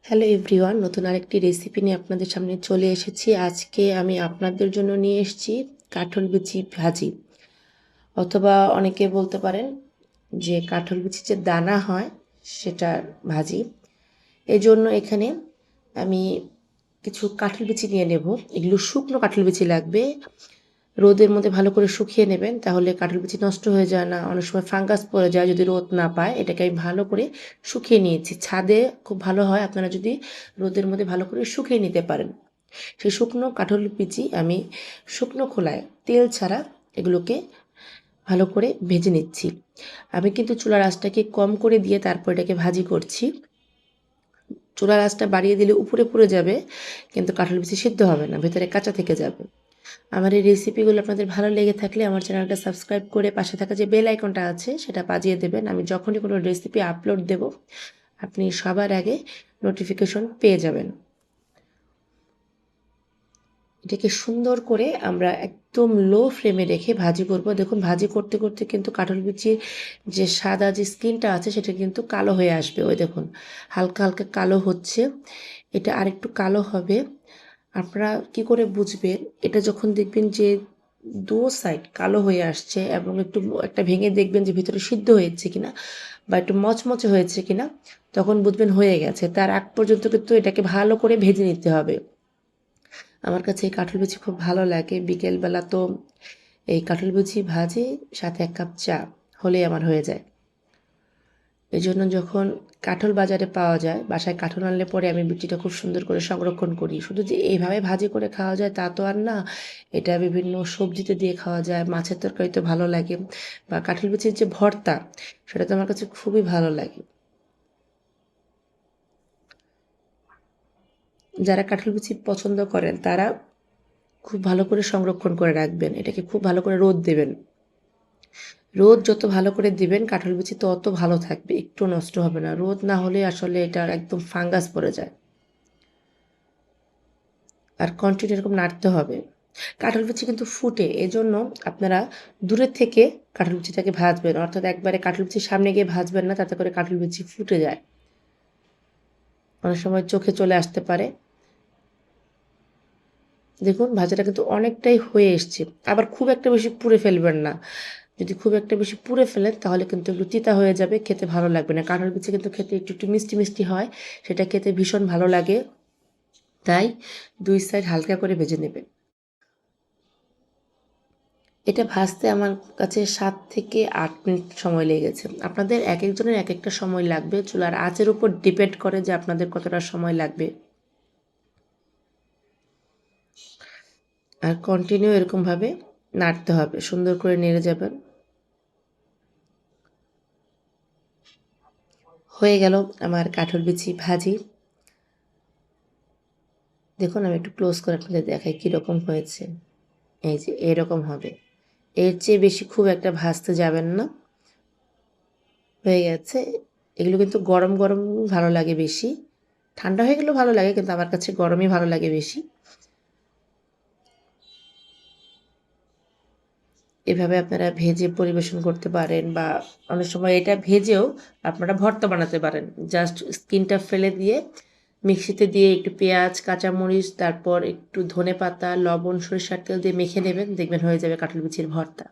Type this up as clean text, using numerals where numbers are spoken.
Hello everyone, নতুন আরেকটি recipe নিয়ে আপনাদের সামনে চলে এসেছি। আজকে আমি আপনাদের জন্য নিয়ে এসেছি কাঁঠাল বিচি ভাজি, অথবা অনেকে বলতে পারেন যে কাঁঠাল বিচির যে দানা হয় সেটার ভাজি। এজন্য এখানে আমি কিছু কাঁঠাল বিচি নিয়ে নেব। এগুলো শুকনো কাঁঠাল বিচি লাগবে। রোদের মধ্যে ভালো করে শুকিয়ে নেবেন, তাহলে কাঁঠাল বিচি নষ্ট হয়ে যায় না। অনেক সময় ফাঙ্গাস পড়ে যায় যদি রোদ না পায়। এটাকে আমি ভালো করে শুকিয়ে নিয়েছি। ছাদে খুব ভালো হয় আপনারা যদি রোদের মধ্যে ভালো করে শুকিয়ে নিতে পারেন। সেই শুকনো কাঁঠাল বিচি আমি শুকনো খোলায় তেল ছাড়া এগুলোকে ভালো করে ভেজে নিচ্ছি। আমি কিন্তু চুলার আঁচটাকে কম করে দিয়ে তারপর এটাকে ভাজি করছি। চুলার আঁচটা বাড়িয়ে দিলে উপরে পুড়ে যাবে, কিন্তু কাঁঠাল বিচি সিদ্ধ হবে না, ভেতরে কাঁচা থেকে যাবে। আমার এই রেসিপিগুলো আপনাদের ভালো লেগে থাকলে আমার চ্যানেলটা সাবস্ক্রাইব করে পাশে থাকা যে বেল আইকনটা আছে সেটা বাজিয়ে দেবেন। আমি যখনই কোনো রেসিপি আপলোড দেব আপনি সবার আগে নোটিফিকেশন পেয়ে যাবেন। এটাকে সুন্দর করে আমরা একদম লো ফ্লেমে রেখে ভাজি করব। দেখুন, ভাজি করতে করতে কিন্তু কাঁঠাল বিচির যে সাদা যে স্কিনটা আছে সেটা কিন্তু কালো হয়ে আসবে। ওই দেখুন, হালকা হালকা কালো হচ্ছে। এটা আরেকটু কালো হবে। আপনারা কি করে বুঝবেন? এটা যখন দেখবেন যে দু সাইড কালো হয়ে আসছে এবং একটু একটা ভেঙে দেখবেন যে ভিতরে সিদ্ধ হয়েছে কিনা বা একটু মচমচে হয়েছে কিনা, তখন বুঝবেন হয়ে গেছে। তার আগ পর্যন্ত কিন্তু এটাকে ভালো করে ভেজে নিতে হবে। আমার কাছে এই কাঁঠাল বিচি খুব ভালো লাগে। বিকেলবেলা তো এই কাঁঠাল বিচি ভাজি সাথে 1 কাপ চা হলেই আমার হয়ে যায়। এই জন্য যখন কাঁঠাল বাজারে পাওয়া যায়, বাসায় কাঁঠাল আনলে পরে আমি বিচিটা খুব সুন্দর করে সংরক্ষণ করি। শুধু যে এইভাবে ভাজি করে খাওয়া যায় তা তো আর না, এটা বিভিন্ন সবজিতে দিয়ে খাওয়া যায়, মাছের তরকারিতে ভালো লাগে, বা কাঁঠাল বিচির যে ভর্তা সেটা তো আমার কাছে খুবই ভালো লাগে। যারা কাঁঠাল বিচি পছন্দ করেন তারা খুব ভালো করে সংরক্ষণ করে রাখবেন। এটাকে খুব ভালো করে রোদ দেবেন। রোদ যত ভালো করে দিবেন কাঁঠাল বিচি তত ভালো থাকবে, একটু নষ্ট হবে না। রোদ না হলে আসলে এটা একদম ফাঙ্গাস পড়ে যায়। আর কন্টিনিউ এরকম নাড়তে হবে। কাঁঠাল বিচি কিন্তু ফুটে, এজন্য আপনারা দূরের থেকে কাঁঠাল বিচিটাকে ভাজবেন, অর্থাৎ একবারে কাঁঠাল বিচির সামনে গিয়ে ভাজবেন না, তাতে করে কাঁঠাল বিচি ফুটে যায়। অনেক সময় চোখে চলে আসতে পারে। দেখুন, ভাজাটা কিন্তু অনেকটাই হয়ে এসছে। আবার খুব একটা বেশি পুড়ে ফেলবেন না। যদি খুব একটা বেশি পুড়ে ফেলেন তাহলে কিন্তু একটু তিতা হয়ে যাবে, খেতে ভালো লাগবে না। কাঁঠাল বিচি কিন্তু খেতে একটু একটু মিষ্টি মিষ্টি হয়, সেটা খেতে ভীষণ ভালো লাগে। তাই 2 সাইড হালকা করে ভেজে নেবেন। এটা ভাজতে আমার কাছে 7 থেকে 8 মিনিট সময় লেগেছে। আপনাদের একেকজনের একেকটা সময় লাগবে। চুলার আঁচের উপর ডিপেন্ড করে যে আপনাদের কতটা সময় লাগবে। আর কন্টিনিউ এরকমভাবে নাড়তে হবে। সুন্দর করে নেড়ে যাবেন। হয়ে গেল আমার কাঁঠাল বিচি ভাজি। দেখুন, আমি একটু ক্লোজ করে আপনাদের দেখাই কীরকম হয়েছে। এই যে এরকম হবে। এর চেয়ে বেশি খুব একটা ভাজতে যাবেন না। হয়ে গেছে। এগুলো কিন্তু গরম গরম ভালো লাগে বেশি। ঠান্ডা হয়ে গেলেও ভালো লাগে, কিন্তু আমার কাছে গরমই ভালো লাগে বেশি। এভাবে আপনারা ভেজে পরিবেশন করতে পারেন, বা অনেক সময় এটা ভেজেও আপনারা ভর্তা বানাতে পারেন। জাস্ট স্কিনটা ফেলে দিয়ে মিক্সিতে দিয়ে একটু পেঁয়াজ, কাঁচামরিচ, তারপর একটু ধনেপাতা, লবণ, সরিষার তেল দিয়ে মেখে নেবেন, দেখবেন হয়ে যাবে কাঁঠাল বিচির ভর্তা।